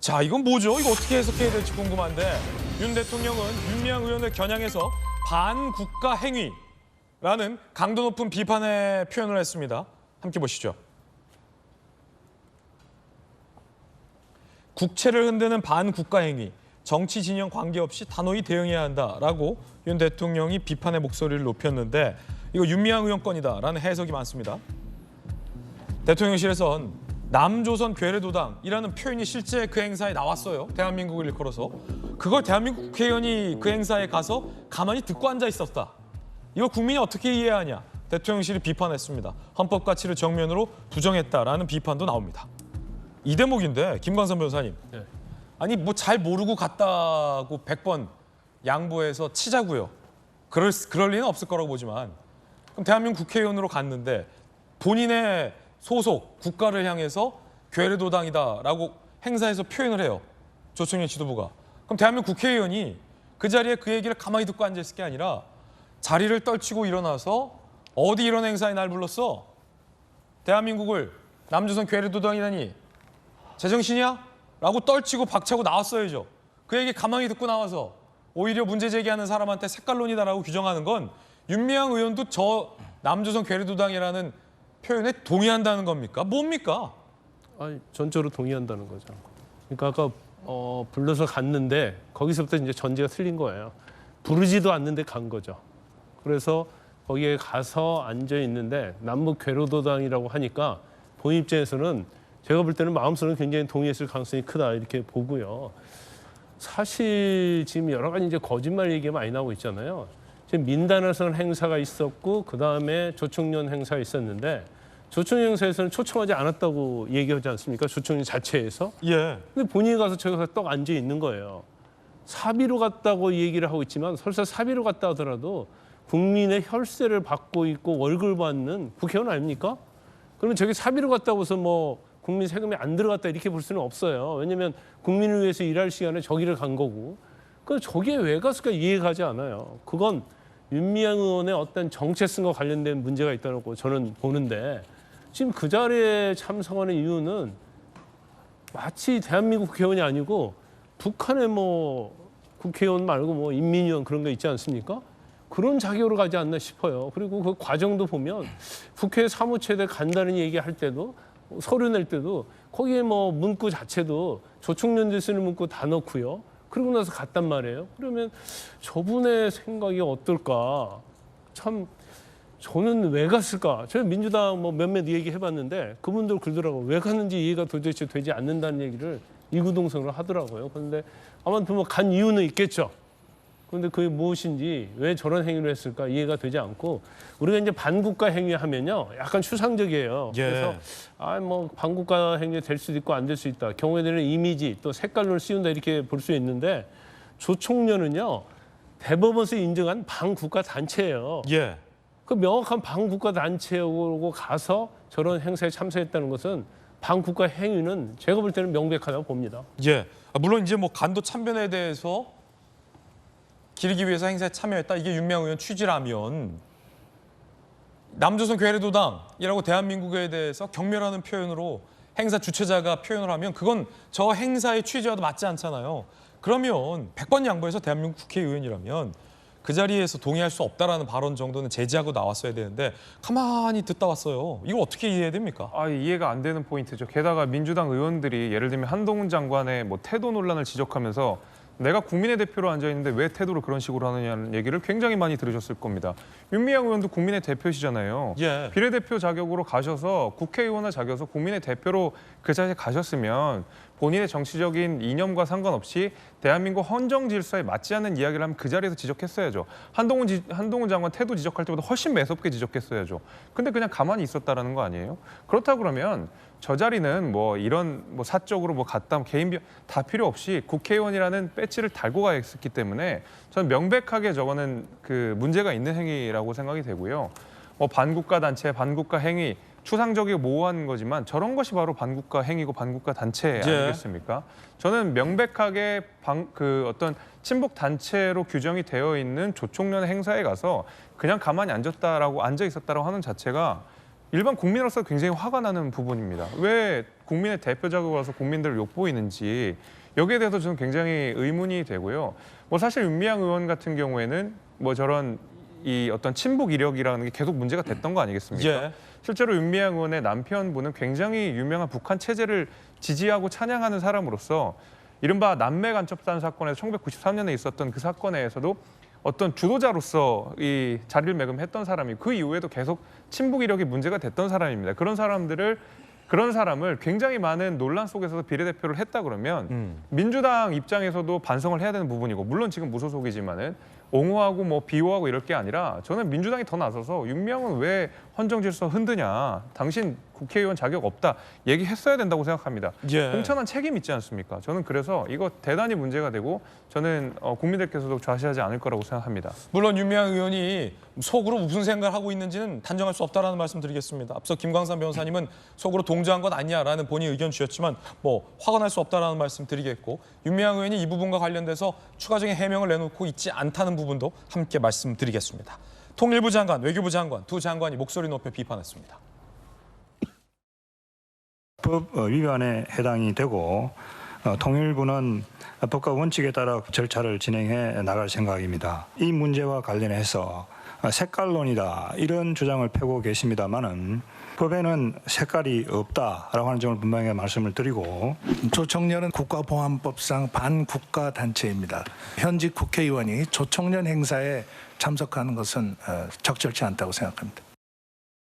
자, 이건 뭐죠? 이거 어떻게 해석해야 될지 궁금한데 윤 대통령은 윤미향 의원을 겨냥해서 반국가 행위라는 강도 높은 비판의 표현을 했습니다. 함께 보시죠. 국채를 흔드는 반국가 행위, 정치 진영 관계없이 단호히 대응해야 한다라고 윤 대통령이 비판의 목소리를 높였는데 이거 윤미향 의원 건이다라는 해석이 많습니다. 대통령실에선 남조선 괴뢰도당이라는 표현이 실제 그 행사에 나왔어요. 대한민국을 일컬어서. 그걸 대한민국 국회의원이 그 행사에 가서 가만히 듣고 앉아 있었다. 이거 국민이 어떻게 이해하냐. 대통령실이 비판했습니다. 헌법 가치를 정면으로 부정했다라는 비판도 나옵니다. 이 대목인데 김광선 변호사님. 네. 아니 뭐 잘 모르고 갔다고 100번 양보해서 치자고요. 그럴 리는 없을 거라고 보지만 그럼 대한민국 국회의원으로 갔는데 본인의 소속 국가를 향해서 괴뢰도당이다라고 행사에서 표현을 해요. 조청년 지도부가. 그럼 대한민국 국회의원이 그 자리에 그 얘기를 가만히 듣고 앉아있을 게 아니라 자리를 떨치고 일어나서 어디 이런 행사에 날 불렀어? 대한민국을 남조선 괴뢰도당이라니 제정신이야? 라고 떨치고 박차고 나왔어야죠. 그 얘기 가만히 듣고 나와서 오히려 문제 제기하는 사람한테 색깔론이다라고 규정하는 건 윤미향 의원도 저 남조선 괴뢰도당이라는 표현에 동의한다는 겁니까? 뭡니까? 아니, 전적으로 동의한다는 거죠. 그러니까 아까 불러서 갔는데 거기서부터 이제 전제가 틀린 거예요. 부르지도 않는데 간 거죠. 그래서 거기에 가서 앉아 있는데 남북 괴뢰도당이라고 하니까 본인 입장에서는 제가 볼 때는 마음속으로는 굉장히 동의했을 가능성이 크다 이렇게 보고요. 사실 지금 여러 가지 이제 거짓말 얘기가 많이 나오고 있잖아요. 지금 민단화선 행사가 있었고 그 다음에 조총련 행사가 있었는데 조총련 행사에서는 초청하지 않았다고 얘기하지 않습니까? 조총련 자체에서. 예. 근데 본인이 가서 저기 가서 떡 앉아 있는 거예요. 사비로 갔다고 얘기를 하고 있지만 설사 사비로 갔다 하더라도 국민의 혈세를 받고 있고 월급을 받는 국회의원 아닙니까? 그러면 저기 사비로 갔다고 해서 뭐 국민 세금이 안 들어갔다 이렇게 볼 수는 없어요. 왜냐하면 국민을 위해서 일할 시간에 저기를 간 거고. 그 저기에 왜 갔을까 이해가 가지 않아요. 그건 윤미향 의원의 어떤 정체성과 관련된 문제가 있다고 저는 보는데 지금 그 자리에 참석하는 이유는 마치 대한민국 국회의원이 아니고 북한의 뭐 국회의원 말고 뭐 인민위원 그런 거 있지 않습니까? 그런 자격으로 가지 않나 싶어요. 그리고 그 과정도 보면 국회 사무처에 간다는 얘기할 때도 서류 낼 때도 거기에 뭐 문구 자체도 조총련대 쓰는 문구 다 넣고요. 그러고 나서 갔단 말이에요. 그러면 저분의 생각이 어떨까? 참 저는 왜 갔을까? 제가 민주당 뭐 몇몇 얘기해봤는데 그분들 그러더라고요. 왜 갔는지 이해가 도대체 되지 않는다는 얘기를 이구동성으로 하더라고요. 그런데 아무튼 뭐 간 이유는 있겠죠. 그런데 그게 무엇인지 왜 저런 행위를 했을까 이해가 되지 않고 우리가 이제 반국가 행위하면요 약간 추상적이에요. 예. 그래서 뭐 반국가 행위 될 수도 있고 안 될 수 있다. 경우에 되는 이미지 또 색깔론을 씌운다 이렇게 볼 수 있는데 조총련은요 대법원에서 인정한 반국가 단체예요. 예. 그 명확한 반국가 단체로 가서 저런 행사에 참석했다는 것은 반국가 행위는 제가 볼 때는 명백하다고 봅니다. 예. 물론 이제 뭐 간도 참변에 대해서 기리기 위해서 행사에 참여했다. 이게 윤미향 의원 취지라면 남조선 괴뢰도당이라고 대한민국에 대해서 경멸하는 표현으로 행사 주최자가 표현을 하면 그건 저 행사의 취지와도 맞지 않잖아요. 그러면 100번 양보해서 대한민국 국회의원이라면 그 자리에서 동의할 수 없다라는 발언 정도는 제지하고 나왔어야 되는데 가만히 듣다 왔어요. 이거 어떻게 이해해야 됩니까? 이해가 안 되는 포인트죠. 게다가 민주당 의원들이 예를 들면 한동훈 장관의 뭐 태도 논란을 지적하면서 내가 국민의 대표로 앉아있는데 왜 태도를 그런 식으로 하느냐는 얘기를 굉장히 많이 들으셨을 겁니다. 윤미향 의원도 국민의 대표시잖아요. 예. 비례대표 자격으로 가셔서 국회의원을 자격해서 국민의 대표로 그 자리에 가셨으면 본인의 정치적인 이념과 상관없이 대한민국 헌정 질서에 맞지 않는 이야기를 하면 그 자리에서 지적했어야죠. 한동훈 장관 태도 지적할 때보다 훨씬 매섭게 지적했어야죠. 근데 그냥 가만히 있었다라는 거 아니에요? 그렇다 그러면 저 자리는 뭐 이런 뭐 사적으로 뭐 갔다 개인 다 필요 없이 국회의원이라는 배지를 달고 가 있었기 때문에 저는 명백하게 저거는 그 문제가 있는 행위라고 생각이 되고요. 뭐 반국가 단체, 반국가 행위 추상적이고 모호한 거지만 저런 것이 바로 반국가 행위고 반국가 단체 아니겠습니까? 저는 명백하게 그 어떤 친북 단체로 규정이 되어 있는 조총련 행사에 가서 그냥 가만히 앉아 있었다라고 하는 자체가 일반 국민으로서 굉장히 화가 나는 부분입니다. 왜 국민의 대표 자격으로 와서 국민들을 욕보이는지 여기에 대해서 저는 굉장히 의문이 되고요. 뭐 사실 윤미향 의원 같은 경우에는 뭐 저런 이 어떤 친북 이력이라는 게 계속 문제가 됐던 거 아니겠습니까? 예. 실제로 윤미향 의원의 남편분은 굉장히 유명한 북한 체제를 지지하고 찬양하는 사람으로서 이른바 남매 간첩단 사건에서 1993년에 있었던 그 사건에서도 어떤 주도자로서 이 자리를 매금했던 사람이 그 이후에도 계속 친북 이력이 문제가 됐던 사람입니다. 그런 사람을 굉장히 많은 논란 속에서 비례대표를 했다 그러면 민주당 입장에서도 반성을 해야 되는 부분이고 물론 지금 무소속이지만은 옹호하고 뭐 비호하고 이럴 게 아니라 저는 민주당이 더 나서서 윤미향은 왜 헌정 질서 흔드냐, 당신 국회의원 자격 없다 얘기했어야 된다고 생각합니다. 예. 공천한 책임 있지 않습니까? 저는 그래서 이거 대단히 문제가 되고 저는 국민들께서도 좌시하지 않을 거라고 생각합니다. 물론 윤미향 의원이 속으로 무슨 생각을 하고 있는지는 단정할 수 없다라는 말씀 드리겠습니다. 앞서 김광삼 변호사님은 속으로 동조한 것 아니냐라는 본인 의견 주셨지만 뭐 화가 날 수 없다라는 말씀 드리겠고 윤미향 의원이 이 부분과 관련돼서 추가적인 해명을 내놓고 있지 않다는 부분도 함께 말씀드리겠습니다. 통일부 장관, 외교부 장관 두 장관이 목소리 높여 비판했습니다. 법 위반에 해당이 되고 통일부는 법과 원칙에 따라 절차를 진행해 나갈 생각입니다. 이 문제와 관련해서 색깔론이다 이런 주장을 펴고 계십니다만은 법에는 색깔이 없다라고 하는 점을 분명히 말씀을 드리고 조청년은 국가보안법상 반국가 단체입니다. 현직 국회의원이 조청년 행사에 참석하는 것은 적절치 않다고 생각합니다.